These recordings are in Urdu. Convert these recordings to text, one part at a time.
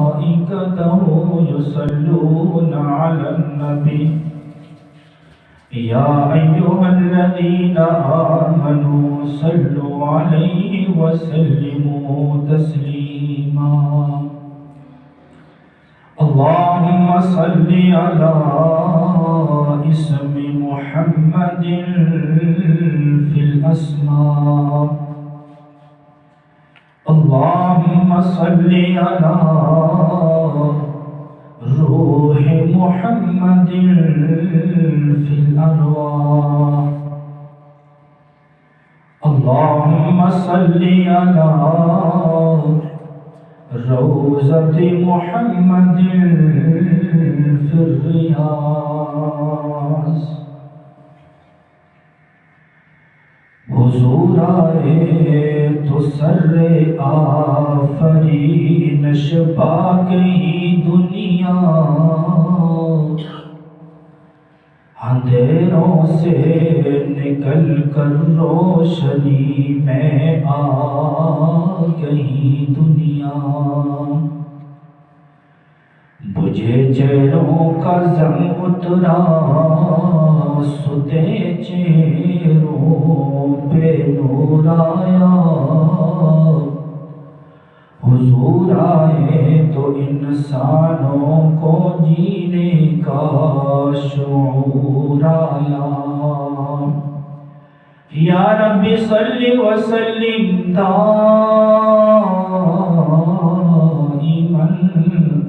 وملائكته يصلون على النبي يا أيها الذين آمنوا صلوا عليه وسلموا تسليما اللهم صل على اسم محمد في الأسماء اللهم صل على روح محمد في الأرواح اللهم صل على روضة محمد في الرياض حضور آئے تو سر آفرین شپا گئی دنیا اندھیروں سے نکل کر روشنی میں آ گئی دنیا بجھے چہروں کا زم اترا ستے چہروں پہ نور آیا حضور آئے تو انسانوں کو جینے کا شعور آیا یا رب صلی وسلم دائما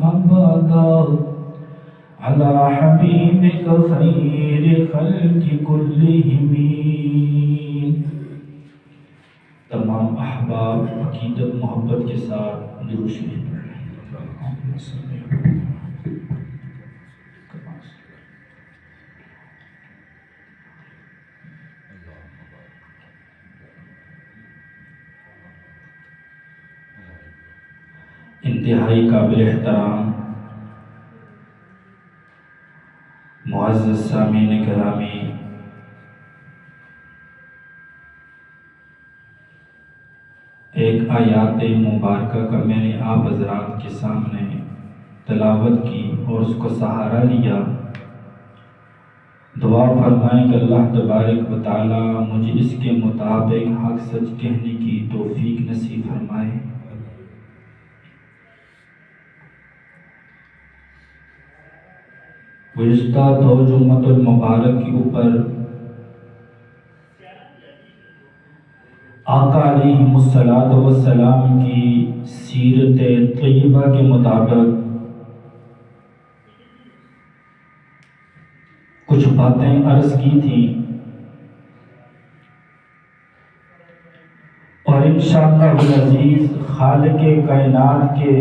ابدا علی حبیبک خیر خلق کلہم تمام احباب عقیدت محبت کے ساتھ درود شریف پڑھیں انتہائی قابل احترام معزز سامعین گرامی، ایک آیات مبارکہ کا میں نے آپ حضرات کے سامنے تلاوت کی اور اس کو سہارا لیا۔ دعا فرمائیں کہ اللہ تبارک و تعالی مجھے اس کے مطابق حق سچ کہنے کی توفیق نصیب فرمائے۔ گزشتہ دو جمعۃ المبارک کے اوپر آقا علیہ السلام کی سیرت طیبہ کے مطابق کچھ باتیں عرض کی تھیں، اور انشاءاللہ العزیز خالق کائنات کے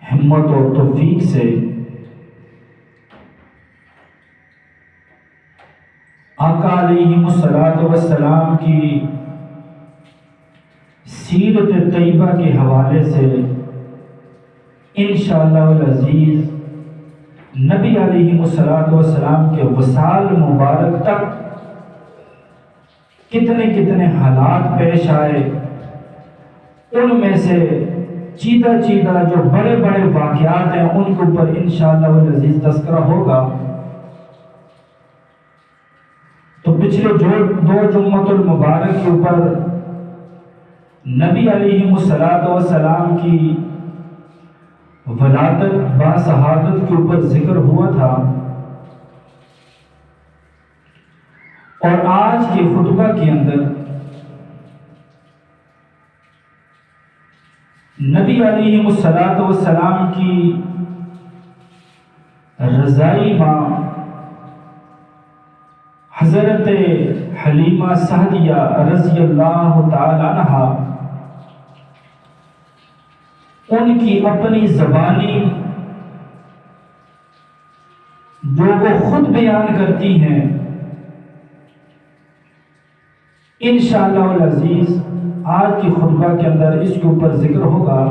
ہمت اور توفیق سے آقا علیہ السلام کی سیرت طیبہ کے حوالے سے انشاءاللہ العزیز نبی علیہ السلام کے وصال مبارک تک کتنے کتنے حالات پیش آئے، ان میں سے چیدہ جو بڑے بڑے واقعات ہیں ان کے اوپر انشاءاللہ العزیز تذکرہ ہوگا۔ تو پچھلے دو جمعۃ المبارک کے اوپر نبی علیہ السلام کی ولادت با شہادت کے اوپر ذکر ہوا تھا، اور آج کے خطبہ کے اندر نبی علیہ السلام کی رضائی ماں حضرت حلیمہ سعدیہ رضی اللہ تعالی عنہ، ان کی اپنی زبانی جو وہ خود بیان کرتی ہیں، انشاءاللہ العزیز آج کی خطبہ کے اندر اس کے اوپر ذکر ہوگا۔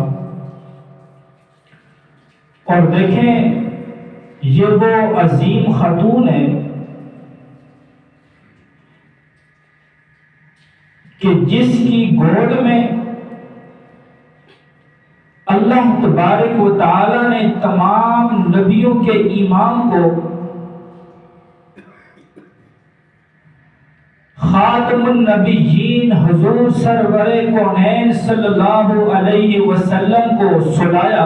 اور دیکھیں یہ وہ عظیم خاتون ہے کہ جس کی گود میں اللہ تبارک و تعالی نے تمام نبیوں کے امام کو خاتم النبیین حضور سرور کونین صلی اللہ علیہ وسلم کو سلایا،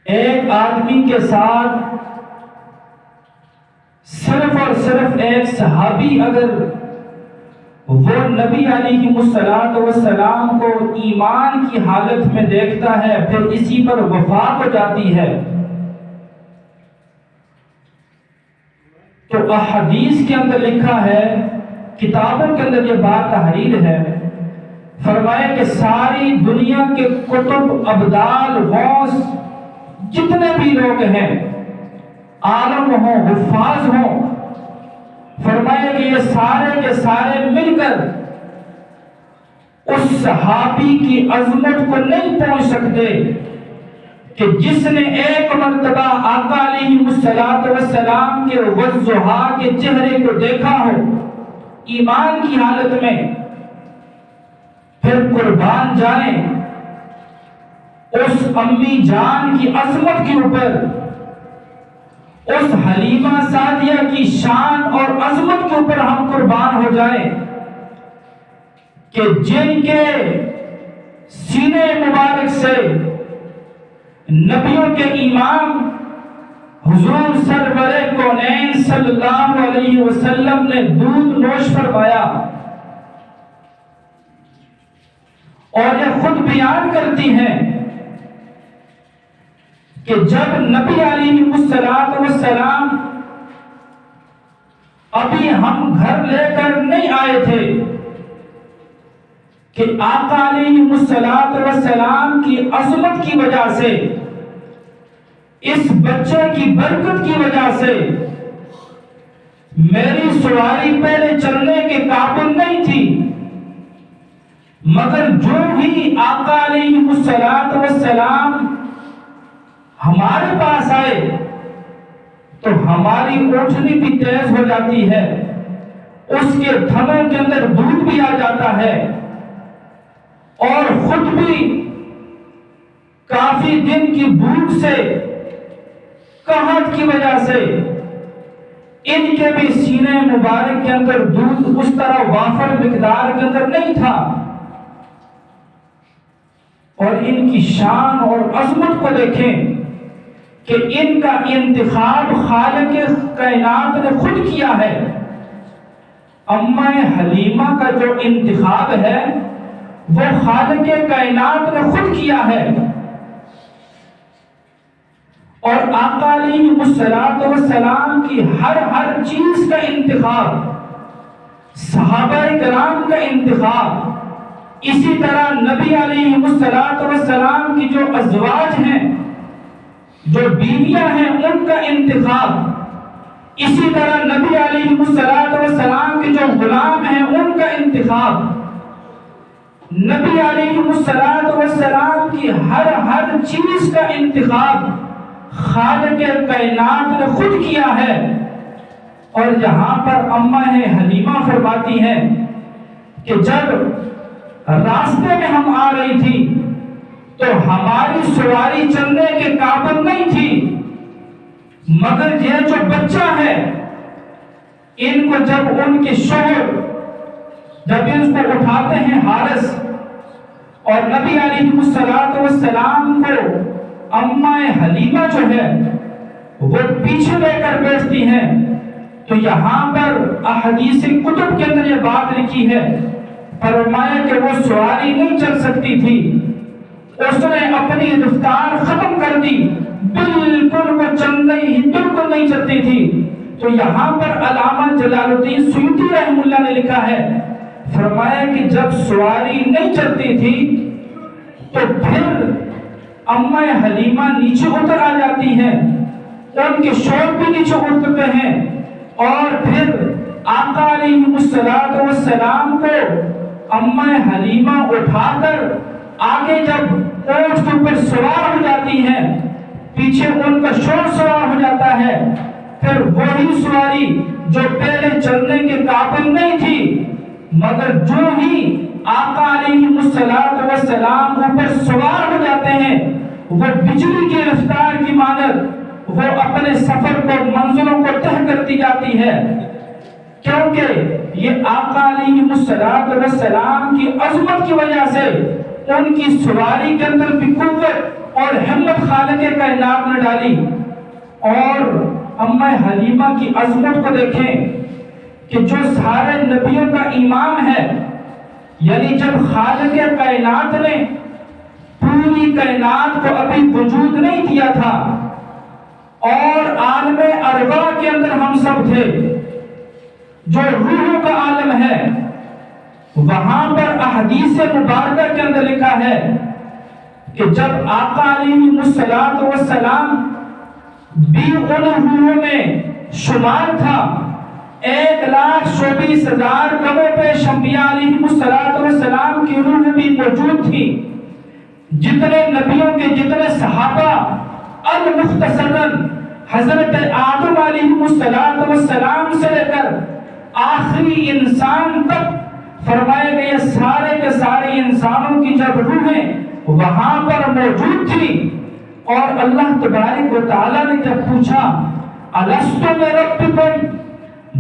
ایک آدمی کے ساتھ صرف اور صرف ایک صحابی اگر وہ نبی علیہ السلام کو ایمان کی حالت میں دیکھتا ہے، پھر اسی پر وفات ہو جاتی ہے، تو احادیث کے اندر لکھا ہے، کتابوں کے اندر یہ بات تحریر ہے، فرمایا کہ ساری دنیا کے کتب، ابدال، غوث، جتنے بھی لوگ ہیں، عالم ہوں، حفاظ ہوں، فرمایا کہ یہ سارے کے سارے مل کر اس صحابی کی عظمت کو نہیں پہنچ سکتے کہ جس نے ایک مرتبہ آقا علیہ السلام کے وضحا کے چہرے کو دیکھا ہو ایمان کی حالت میں، پھر قربان جائیں اس امی جان کی عظمت کے اوپر، اس حلیمہ سعدیہ کی شان اور عظمت کے اوپر ہم قربان ہو جائیں کہ جن کے سینے مبارک سے نبیوں کے امام حضور سرور کونین صلی اللہ علیہ وسلم نے دودھ نوش فرمایا، اور یہ خود بیان کرتی ہیں کہ جب نبی علیہ السلام ابھی ہم گھر لے کر نہیں آئے تھے کہ آقا علیہ السلام کی عظمت کی وجہ سے، اس بچے کی برکت کی وجہ سے میری سواری پہلے چلنے کے قابل نہیں تھی، مگر جو بھی آقا علیہ السلام ہمارے پاس آئے تو ہماری اونٹنی بھی تیز ہو جاتی ہے، اس کے تھنوں کے اندر دودھ بھی آ جاتا ہے، اور خود بھی کافی دن کی بھوک سے، قحط کی وجہ سے ان کے بھی سینے مبارک کے اندر دودھ اس طرح وافر مقدار کے اندر نہیں تھا، اور ان کی شان اور عظمت کو دیکھیں کہ ان کا انتخاب خالق کائنات نے خود کیا ہے۔ امّہ حلیمہ کا جو انتخاب ہے وہ خالق کائنات نے خود کیا ہے، اور آقا علیہ السلام کی ہر چیز کا انتخاب، صحابہ کرام کا انتخاب، اسی طرح نبی علیہ السلام کی جو ازواج ہیں، جو بیویاں ہیں، ان کا انتخاب، اسی طرح نبی علیہ السلام کے جو غلام ہیں ان کا انتخاب، نبی علیہ السلام کی ہر چیز کا انتخاب خالق کائنات نے خود کیا ہے۔ اور یہاں پر امّہ حلیمہ فرماتی ہیں کہ جب راستے میں ہم آ رہی تھی تو ہماری سواری چلنے کے قابل نہیں تھی، مگر یہ جو بچہ ہے، ان کو جب ان کے شوہر جب ان کو اٹھاتے ہیں حارث، اور نبی علیہ السلام کو امّہ حلیمہ جو ہے وہ پیچھے لے کر بیٹھتی ہیں، تو یہاں پر احادیث کتب کے اندر یہ بات لکھی ہے، فرمایا کہ وہ سواری نہیں چل سکتی تھی، اس نے اپنی رفتار ختم کر دی، بالکل وہ بالکل نہیں چلتی تھی۔ تو یہاں پر علامہ جلال الدین سیوطی رحمہ اللہ نے لکھا ہے، فرمایا کہ جب سواری نہیں چلتی تھی تو پھر امّہ حلیمہ نیچے اتر آ جاتی ہیں، ان کے شوہر بھی نیچے اترتے ہیں، اور پھر آقا علیہ السلام کو امّہ حلیمہ اٹھا کر آگے جب اونٹ کے اوپر سوار ہو جاتی ہیں، پیچھے ان کا شوہر سوار ہو جاتا ہے، پھر وہی سواری جو پہلے چلنے کے قابل نہیں تھی، مگر جو ہی آقا علیہ السلام اوپر سوار ہو جاتے ہیں وہ بجلی کی رفتار کی مانند وہ اپنے سفر کو منزلوں کو طے کرتی جاتی ہے، کیونکہ یہ آقا علیہ السلام کی عظمت کی وجہ سے ان کی سواری کے اندر بھی قوت اور ہمت خالق کائنات نے ڈالی۔ اور امّہ حلیمہ کی عظمت کو دیکھیں کہ جو سارے نبیوں کا امام ہے، یعنی جب خالق کائنات نے پوری کائنات کو ابھی وجود نہیں دیا تھا اور عالم ارواح کے اندر ہم سب تھے، جو روحوں کا عالم ہے، وہاں پر احادیث مبارکہ کے اندر لکھا ہے کہ جب آقا علیہ السلام بھی ان روحوں میں شمار تھا، 1,24,000 کموں پہ انبیاء علیہ السلام کی روح بھی موجود تھی۔ جتنے نبیوں کے جتنے صحابہ المختصراً حضرت آدم علیہ السلام سے لے کر آخری انسان تک فرمائے گئے سارے کے سارے انسانوں کی جب روحیں وہاں پر موجود تھی، اور اللہ تبارک و تعالیٰ نے جب پوچھا الستو بربکم،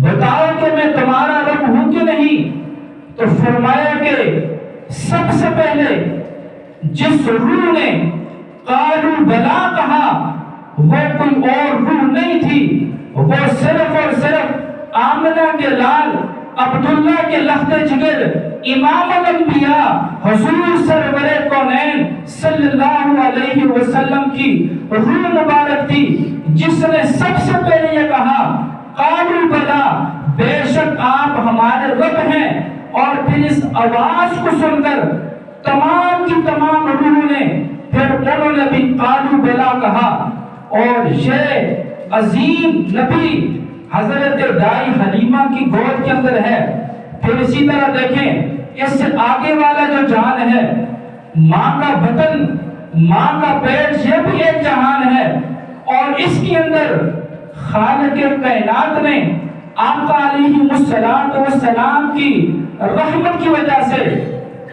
بتاؤ کہ میں تمہارا رب ہوں کہ نہیں، تو فرمایا کہ سب سے پہلے جس روح نے قالوا بلا کہا وہ کوئی اور روح نہیں تھی، وہ صرف اور صرف آمنہ کے لال عبداللہ کے لخت جگر امام الانبیاء حضور سرور کونین صلی اللہ علیہ وسلم کی روح مبارک تھی، جس نے سب سے پہلے یہ کہا قالوا بلا، بے شک آپ ہمارے رب ہیں۔ اور پھر اس آواز کو سن کر تمام کی تمام روحوں نے پھر انہوں نے بھی قالوا بلا کہا۔ اور یہ عظیم نبی حضرت دائی حلیمہ کی گود کے اندر ہے۔ پھر اسی طرح دیکھیں اس سے آگے والا جو جہان ہے، ماں کا بطن، ماں کا پیٹ، یہ بھی ایک جہان ہے، اور اس کے اندر خالق کائنات نے آقا علیہ السلام کی رحمت کی وجہ سے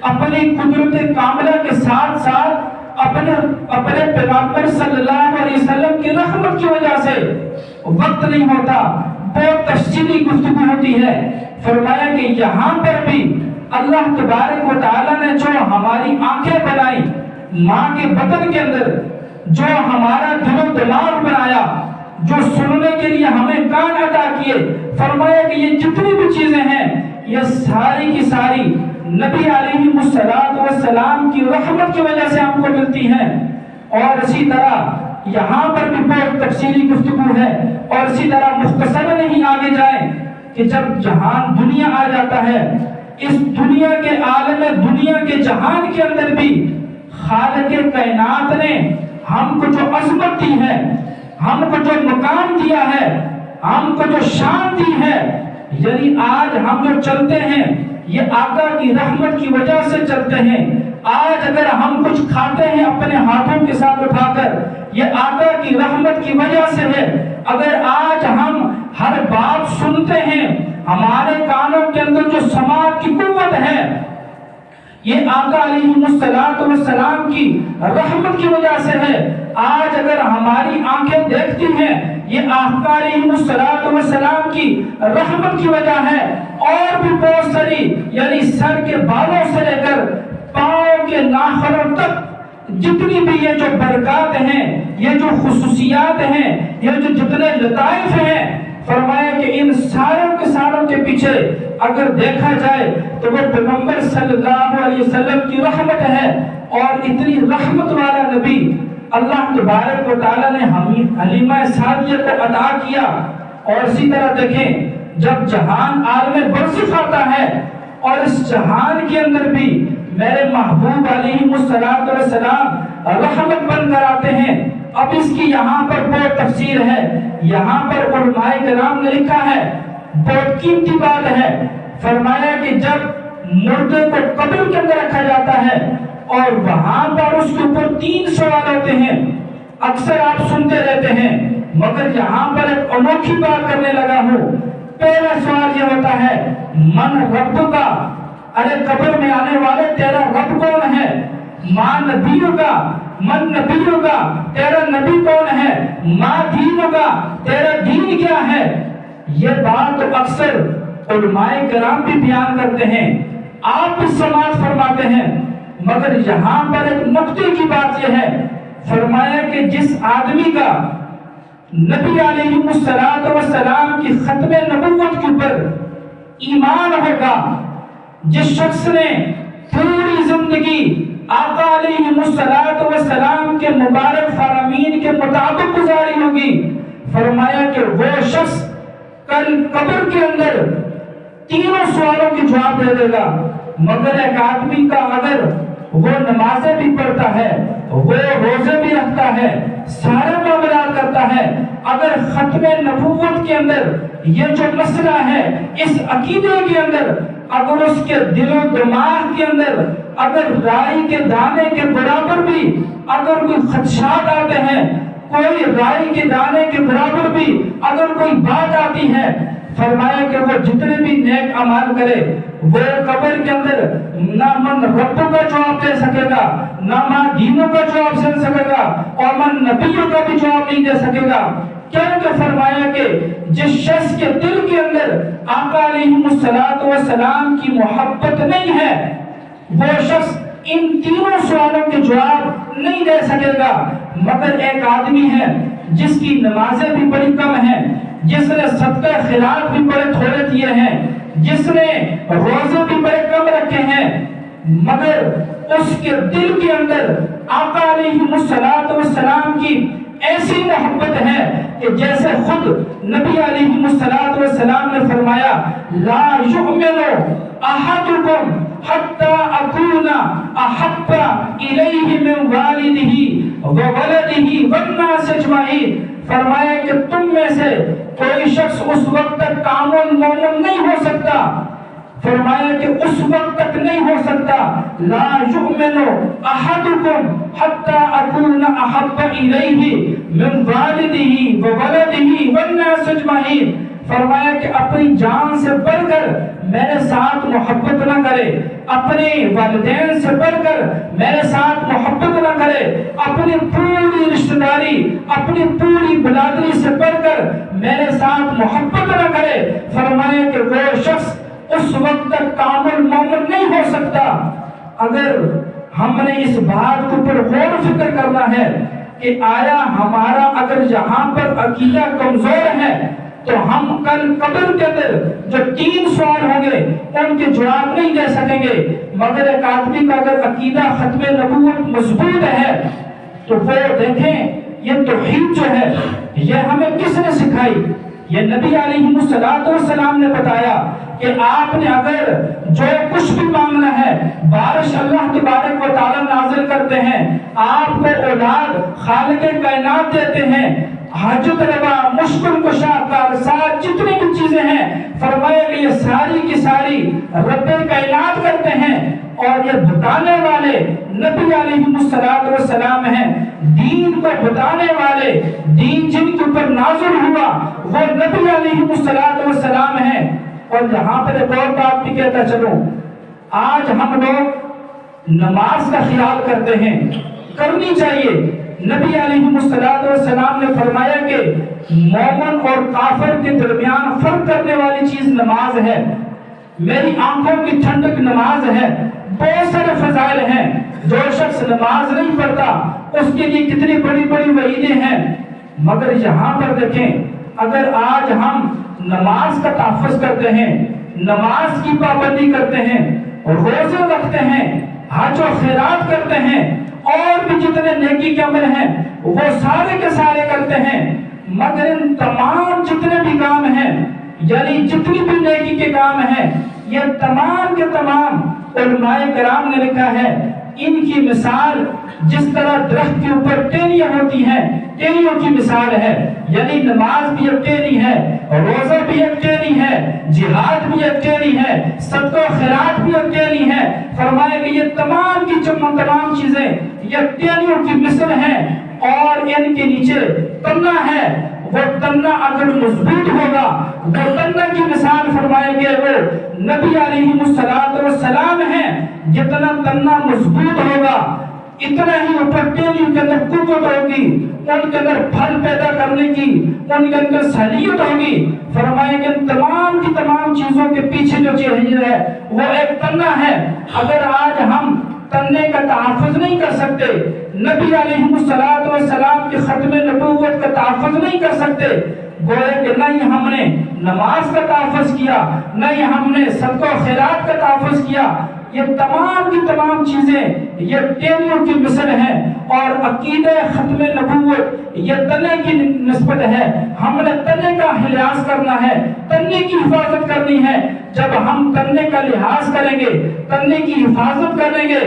اپنی قدرت کاملہ کے ساتھ ساتھ اپنے پیغمبر صلی اللہ علیہ وسلم کی رحمت کی وجہ سے، وقت نہیں ہوتا، بہت تفصیلی گفتگو ہوتی ہے، فرمایا کہ یہاں پر بھی اللہ تبارک و تعالیٰ نے جو ہماری آنکھیں بنائی ماں کے بطن کے اندر، جو ہمارا دل و دماغ بنایا، جو سننے کے لیے ہمیں کان عطا کیے، فرمایا کہ یہ جتنی بھی چیزیں ہیں یہ ساری کی ساری نبی علیہ السلام کی رحمت کی وجہ سے ہم کو ملتی ہیں۔ اور اسی طرح یہاں پر بھی بہت تفصیلی گفتگو ہے، اور اسی طرح مختصر نہیں آگے جائیں کہ جب جہان دنیا آ جاتا ہے، اس دنیا کے عالم دنیا کے جہان کے اندر بھی خالق کائنات نے ہم کو جو عظمت دی ہے، ہم کو جو مقام دیا ہے، ہم کو جو شان دی ہے، یعنی آج ہم جو چلتے ہیں یہ آقا کی رحمت کی وجہ سے چلتے ہیں۔ آج اگر ہم کچھ کھاتے ہیں اپنے ہاتھوں کے ساتھ اٹھا کر، یہ آقا کی رحمت کی وجہ سے ہے۔ اگر آج ہم ہر بات سنتے ہیں، ہمارے کانوں کے اندر جو سماعت کی قوت ہے، یہ آقا علیہ السلام کی رحمت کی وجہ سے ہے۔ آج اگر ہماری آنکھیں دیکھتی ہیں، یہ آقا علیہ السلام کی رحمت کی وجہ ہے۔ اور بھی بہت ساری، یعنی سر کے بالوں سے لے کر پاؤں کے ناخنوں تک جتنی بھی یہ جو برکات ہیں، یہ جو خصوصیات ہیں، یہ جو جتنے لطائف ہیں، فرمایا کہ ان ساروں کے ساروں کے پیچھے اگر دیکھا جائے تو وہ پیغمبر صلی اللہ علیہ وسلم کی رحمت ہے۔ اور اتنی رحمت والا نبی اللہ تبارک و تعالیٰ نے حلیمہ سعدیہ کو عطا کیا۔ اور اسی طرح دیکھیں جب جہان عالم برزخ آتا ہے اور اس جہان کے اندر بھی میرے محبوب علیہ السلام رحمت بن کر آتے ہیں۔ اب اس کی یہاں پر بہت تفسیر ہے، یہاں پر علماء کرام نے لکھا ہے، بہت قیمتی بات ہے، فرمایا کہ جب مردے کو قبر کے اندر رکھا جاتا ہے اور وہاں پر اس کے اوپر 3 سوال ہوتے ہیں، اکثر آپ سنتے رہتے ہیں، مگر یہاں پر ایک انوکھی بات کرنے لگا ہوں۔ پہلا سوال یہ ہوتا ہے من رب کا، ارے قبر میں آنے والے تیرا رب کون ہے؟ ماں نبیوں کا، من نبیوں کا، تیرا نبی کون ہے؟ ماں دینوں کا، تیرا دین کیا ہے؟ یہ بات اکثر علماء کرام بھی بیان کرتے ہیں، آپ بھی سماعت فرماتے ہیں، مگر یہاں پر ایک نقطے کی بات یہ ہے، فرمایا کہ جس آدمی کا نبی علیہ السلام کی ختم نبوت کے اوپر ایمان ہوگا، جس شخص نے پوری زندگی آقا علیہ السلام کے مبارک فرامین کے مطابق گزاری ہوگی، فرمایا کہ وہ شخص کل قبر کے اندر تینوں سوالوں کے جواب دے دے گا۔ مگر ایک آدمی کا اگر وہ نمازیں بھی پڑھتا ہے، وہ روزے بھی رکھتا ہے، سارے معاملات کرتا ہے، اگر ختم نبوت کے اندر یہ جو مسئلہ ہے اس عقیدے کے اندر اگر اس کے دل و دماغ کے اندر اگر رائی کے دانے کے برابر بھی اگر کوئی خدشات آتے ہیں، کوئی رائی کے دانے کے برابر بھی اگر کوئی بات آتی ہے، فرمایا کہ وہ جتنے بھی نیک اعمال کرے وہ قبر کے اندر نہ من رب کا جواب دے سکے گا، نہ ماں دینوں کا جواب دے سکے گا، اور من نبیوں کا بھی جواب نہیں دے سکے گا، کیونکہ فرمایا کہ جس شخص کے دل کے اندر آقا علیہ السلام کی محبت نہیں ہے، وہ شخص ان تینوں سوالوں کے جواب نہیں دے سکے گا۔ مگر ایک آدمی ہے جس کی نمازیں بھی بڑی کم ہیں، جس نے صدقہ خیرات بھی بڑے تھوڑے دیے ہیں، جس نے روزے بھی بڑے کم رکھے ہیں، مگر اس کے دل کے اندر آقا علیہ السلام کی ایسی محبت ہے کہ جیسے خود نبی علیہ السلام نے فرمایا لا یؤمن احدکم حتی اکون احب الیہ من والدہ وولدہ والناس اجمعین، فرمایا کہ تم میں سے کوئی شخص اس وقت تک کامل مومن نہیں ہو سکتا، فرمایا کہ اس وقت تک نہیں ہو سکتا لا یؤمن احدکم حتی اکون احب الیہ من والدہ وولدہ والناس اجمعین، فرمایا کہ اپنی جان سے بڑھ کر میرے ساتھ محبت نہ کرے، اپنے والدین سے بڑھ کر میرے ساتھ محبت نہ کرے، اپنی پوری رشتہ داری، اپنی پوری برادری سے بڑھ کر میرے ساتھ محبت نہ کرے، فرمایا کہ وہ شخص اس وقت تک کامل مومن نہیں ہو سکتا۔ اگر ہم نے اس بات کو پر غور و فکر کرنا ہے کہ آیا ہمارا اگر یہاں پر عقیدہ کمزور ہے تو ہم کل قبر کے اندر جو تین سوال ہوں گے ان کے جواب نہیں دے سکیں گے، مگر ایک آدمی کا اگر عقیدہ ختم نبوت مضبوط ہے تو وہ دیکھیں یہ توحید جو ہے یہ ہمیں کس نے سکھائی؟ یہ نبی علیہ السلام نے بتایا کہ آپ نے اگر جو کچھ بھی مانگنا ہے بارش اللہ تبارک و تعالی نازل کرتے ہیں، آپ کو اولاد خالق کائنات دیتے ہیں، حاجت روا مشکل کشا کارساز جتنی بھی چیزیں ہیں، فرمایا کہ یہ ساری کی ساری رب کائنات کرتے ہیں، اور یہ بتانے والے نبی علیہ السلام ہیں، دین کو بتانے والے، دین جن کے اوپر نازل ہوا وہ نبی علیہ السلام ہیں۔ اور یہاں پر ایک اور بات بھی کہتا چلوں، آج ہم لوگ نماز کا خیال کرتے ہیں، کرنی چاہیے۔ نبی علیہ السلام نے فرمایا کہ مومن اور کافر کے درمیان فرق کرنے والی چیز نماز ہے، میری آنکھوں کی ٹھنڈک نماز ہے۔ بہت سارے فضائل ہیں، جو شخص نماز نہیں پڑھتا اس کے لیے کتنی بڑی بڑی وعیدیں ہیں، مگر یہاں پر دیکھیں اگر آج ہم نماز کا تحفظ کرتے ہیں، نماز کی پابندی کرتے ہیں، روزے رکھتے ہیں، حج و خیرات کرتے ہیں، اور بھی جتنے نیکی کے عمل ہیں وہ سارے کے سارے کرتے ہیں، مگر ان تمام جتنے بھی کام ہیں یعنی جتنی بھی نیکی کے کام ہیں یہ تمام کے تمام علماء کرام نے لکھا ہے ان کی مثال جس طرح درخت کے اوپر ٹہنیاں ہوتی ہیں ٹہنیوں کی مثال ہے، یعنی نماز بھی ایک ٹہنی ہے، روزہ بھی ایک ٹہنی ہے، جہاد بھی ایک ٹہنی ہے، صدقہ و خیرات بھی ایک ٹہنی ہے۔ فرمایا کہ یہ تمام کی تمام چیزیں یہ ٹہنیوں کی مثل ہیں، اور ان کے نیچے تنا ہے، وہ تنا اگر مضبوط ہوگا، وہ تنا کی مثال فرمائے گے وہ نبی علیہ السلام ہیں، جتنا تنا مضبوط ہوگا اتنا ہی پٹیلی کے اندر قوت ہوگی، ان کے اندر پھل پیدا کرنے کی ان کے اندر صلاحیت ہوگی۔ فرمائے کہ تمام کی تمام چیزوں کے پیچھے جو چیز ہے وہ ایک تنا ہے۔ اگر آج ہم تنے کا تحفظ نہیں کر سکتے، نبی علیہ السلام کے ختم نبوت کا تحفظ نہیں کر سکتے، گویا کہ نہ ہی ہم نے نماز کا تحفظ کیا، نہ ہی ہم نے صدقہ و خیرات کا تحفظ کیا۔ یہ تمام کی تمام چیزیں یہ ٹیلیوں کی مثل ہیں، اور عقیدہ ختم نبوت یہ تنے کی نسبت ہے۔ ہم نے تنے کا لحاظ کرنا ہے، تنے کی حفاظت کرنی ہے۔ جب ہم تنے کا لحاظ کریں گے، تنے کی حفاظت کریں گے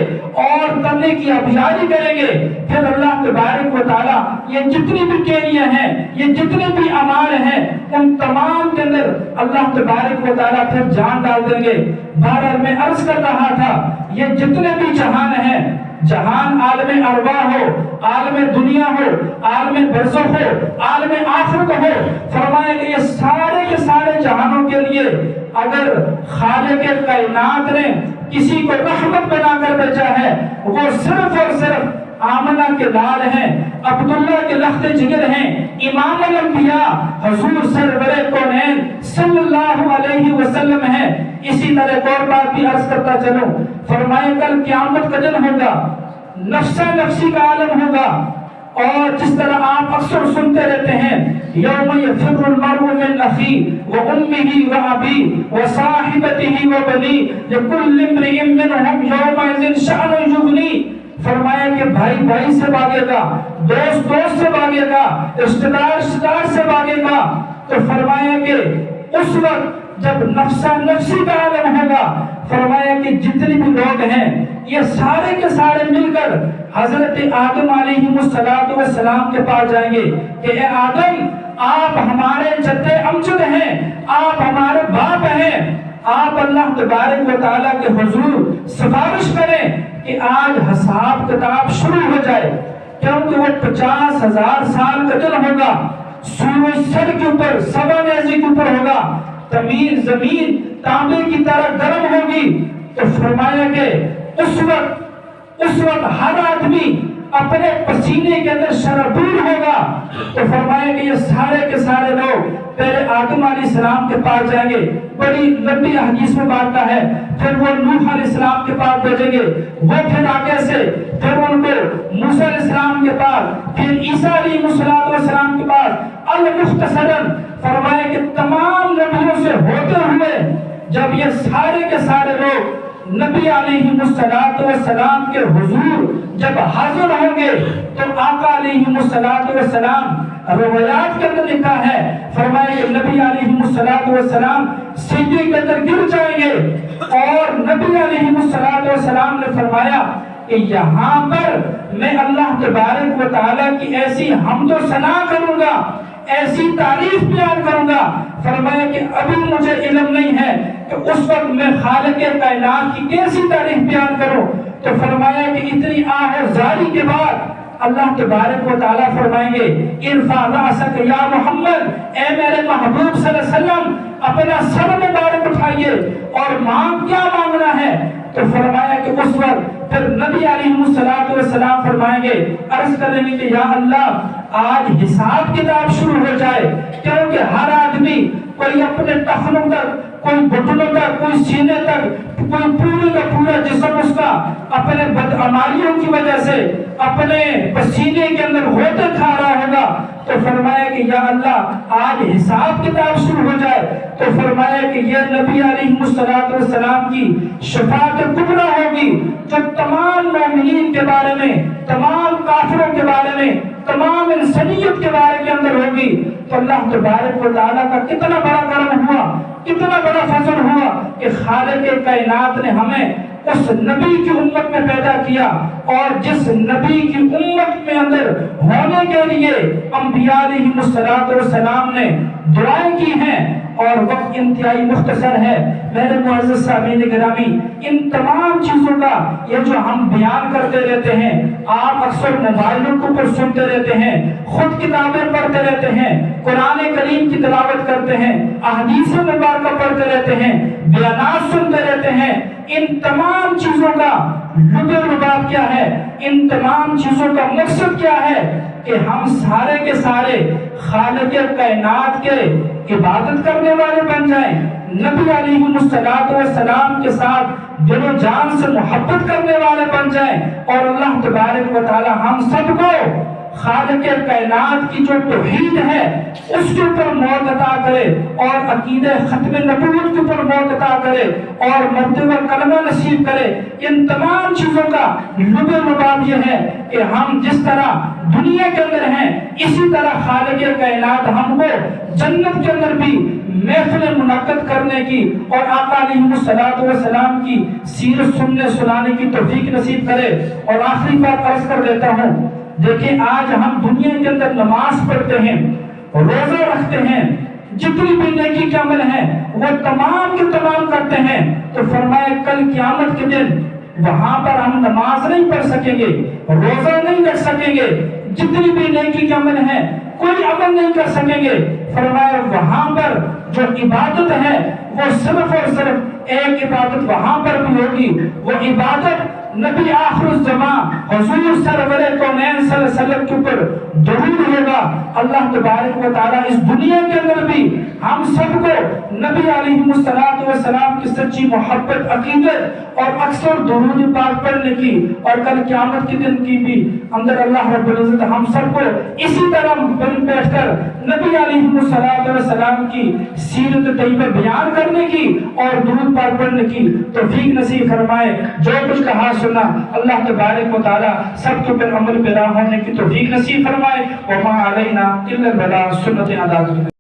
اور تنے کی ابیاری کریں گے، پھر اللہ تبارک و تعالیٰ یہ جتنی بھی ٹیلیاں ہیں، یہ جتنے بھی اعمال ہیں، ان تمام کے اندر اللہ تبارک و تعالیٰ پھر جان ڈال دیں گے۔ بہرحال میں عرض کر رہا تھا، یہ جتنے بھی جہان ہیں، جہان عالم ارواح ہو، عالم دنیا ہو، عالم برزخ ہو، عالم آخرت ہو، فرمایا کہ یہ سارے کے سارے جہانوں کے لیے اگر خالق کائنات نے کسی کو رحمت بنا کر بھیجا ہے، وہ صرف اور صرف آمنہ کے لال ہیں، عبداللہ کے لخت جگر ہیں، امام الانبیاء حضور سرور کونین صلی اللہ علیہ وسلم ہیں۔ اسی طرح ایک اور بات بھی عرض کرتا چلوں، فرمائے کل قیامت کا دن ہوگا، نفسا نفسی کا عالم ہوگا، اور جس طرح آپ اکثر سنتے رہتے ہیں یوم یفر المرء من اخیہ وامہ وابیہ وصاحبتہ وبنیہ لکل امرئ منہم یومئذ شأن یغنیہ۔ فرمایا کہ بھائی بھائی سے بھاگے گا، دوست دوست سے بھاگے گا، رشتہ دار رشتہ دار سے بھاگے گا۔ تو فرمایا کہ اس وقت جب نفسا نفسی کا عالم ہوگا، فرمایا کہ جتنے بھی لوگ ہیں یہ سارے کے سارے مل کر حضرت آدم علیہ السلام کے پاس جائیں گے کہ اے آدم، آپ ہمارے جد امجد ہیں، آپ ہمارے باپ ہیں، آپ اللہ تبارک و تعالیٰ کے حضور سفارش کریں کہ آج حساب کتاب شروع ہو جائے، کیونکہ وہ 50,000 سال کا دن ہوگا، سورج سر کے اوپر سبا نیزی کے اوپر ہوگا، زمین تانبے کی طرح گرم ہوگی۔ تو فرمایا کہ اس وقت ہر آدمی اپنے پسینے کے اندر شرابور ہوگا۔ تو فرمایا کہ یہ سارے کے سارے لوگ پہلے آدم علیہ السلام کے پاس جائیں گے، بڑی لمبی حدیث میں بات ہے، پھر وہ نوح علیہ السلام کے پاس بھیجیں گے، وہ پھر آگے سے پھر ان کو موسیٰ علیہ السلام کے پاس، پھر عیسیٰ علیہ السلام کے پاس، المختصراً فرمایا کہ تمام نبیوں سے ہوتے ہوئے جب یہ سارے کے سارے لوگ نبی علیہ السلام کے حضور جب حاضر ہوں گے، تو آقا علیہ السلام روایات کے اندر لکھا ہے، فرمایا کہ نبی علیہ السلام سجدے کے اندر گر جائیں گے، اور نبی علیہ السلام نے فرمایا کہ یہاں پر میں اللہ تبارک و تعالیٰ کی ایسی حمد و ثنا کروں گا، ایسی تعریف بیان کروں گا۔ فرمایا کہ ابھی مجھے علم نہیں ہے کہ اس وقت میں خالق کائنات کی کیسی تعریف بیان کروں۔ تو فرمایا کہ اتنی آہ زاری کے بعد اللہ تبارک و تعالیٰ فرمائیں گے ارفع رأسک یا محمد، اے میرے محبوب صلی اللہ علیہ وسلم اپنا سر مبارک اٹھائیے اور مانگ کیا مانگنا ہے۔ تو فرمایا کہ اس وقت پھر نبی علیہ السلام فرمائیں گے، عرض کریں گے کہ یا اللہ آج حساب کتاب شروع ہو جائے، کیونکہ ہر آدمی کوئی اپنے ٹخنوں تک، کوئی گھٹنوں تک، کوئی سینے تک، کوئی پورے کا پورا جسم اس کا اپنے بدعمالیوں کی وجہ سے اپنے پسینے کے اندر ہوتے کھا رہا ہوگا۔ تو فرمایا کہ یا اللہ آج حساب کتاب شروع ہو جائے۔ تو فرمایا کہ یہ نبی علیہ السلام کی شفاعت کبریٰ ہوگی، جو تمام مومنین کے بارے میں، تمام کافروں کے بارے میں، تمام انسانیت کے بارے کے اندر ہوگی۔ تو اللہ تبارک و تعالیٰ کا کتنا بڑا کرم ہوا، کتنا بڑا فضل ہوا کہ خالق کائنات نے ہمیں اس نبی کی امت میں پیدا کیا، اور جس نبی کی امت میں اندر ہونے کے لیے انبیاء علیہ السلام نے دعائیں کی ہیں، اور وقت انتہائی مختصر ہے۔ میرے معزز سامعین گرامی، ان تمام چیزوں کا یہ جو ہم بیان کرتے رہتے ہیں، آپ اکثر موبائلوں کے اوپر سنتے رہتے ہیں، خود کتابیں پڑھتے رہتے ہیں، قرآن کریم کی تلاوت کرتے ہیں، احادیث مبارکہ پڑھتے رہتے ہیں، بیانات سنتے رہتے ہیں، ان تمام چیزوں کا لب لباب کیا ہے؟ ان تمام چیزوں کا مقصد کیا ہے؟ کہ ہم سارے کے سارے خالق کائنات کے عبادت کرنے والے بن جائیں، نبی علیہ السلام کے ساتھ دل و جان سے محبت کرنے والے بن جائیں، اور اللہ تبارک و تعالی ہم سب کو خالق کائنات کی جو توحید ہے اس کے اوپر موت عطا کرے، اور عقیدہ ختم نبوت کے اوپر موت عطا کرے، اور مرتبہ کلمہ نصیب کرے۔ ان تمام چیزوں کا لب لباب یہ ہے کہ ہم جس طرح دنیا کے اندر ہیں اسی طرح خالق کائنات ہم کو جنت کے اندر بھی محفل منعقد کرنے کی اور آقا علیہ السلام کی سیرت سننے سنانے کی توفیق نصیب کرے۔ اور آخری بات عرض کر دیتا ہوں، دیکھیں آج ہم دنیا کے اندر نماز پڑھتے ہیں، روزہ رکھتے ہیں، جتنی بھی نیکی کے عمل ہیں وہ تمام کے تمام کرتے ہیں، تو فرمایا کل قیامت کے دن وہاں پر ہم نماز نہیں پڑھ سکیں گے، روزہ نہیں رکھ سکیں گے، جتنی بھی نیکی کے عمل ہیں کوئی عمل نہیں کر سکیں گے۔ فرمایا وہاں پر جو عبادت ہے وہ صرف اور صرف ایک عبادت وہاں پر بھی ہوگی، وہ عبادت نبی آخر الزمان حضور سرور کونین صلی اللہ علیہ وسلم کے اوپر درود ہوگا۔ اللہ تبارک و تعالیٰ اس دنیا کے اندر بھی ہم سب کو نبی علیہ السلام کی سچی محبت، عقیدت اور اکثر درود پاک پڑھنے کی، اور کل قیامت کے دن کی بھی اندر اللہ رب العزت ہم سب کو اسی طرح بیٹھ کر نبی علیہ السلام کی سیرت طیبہ بیان کرنے کی اور درود پاک پڑھنے کی توفیق نصیب فرمائے۔ جو کچھ کہا سنا اللہ تبارک و تعالی سب کے اوپر عمل پیرا ہونے کی توفیق نصیب فرمائے۔ وما علینا الا البلاغ، سنت ادا کریں۔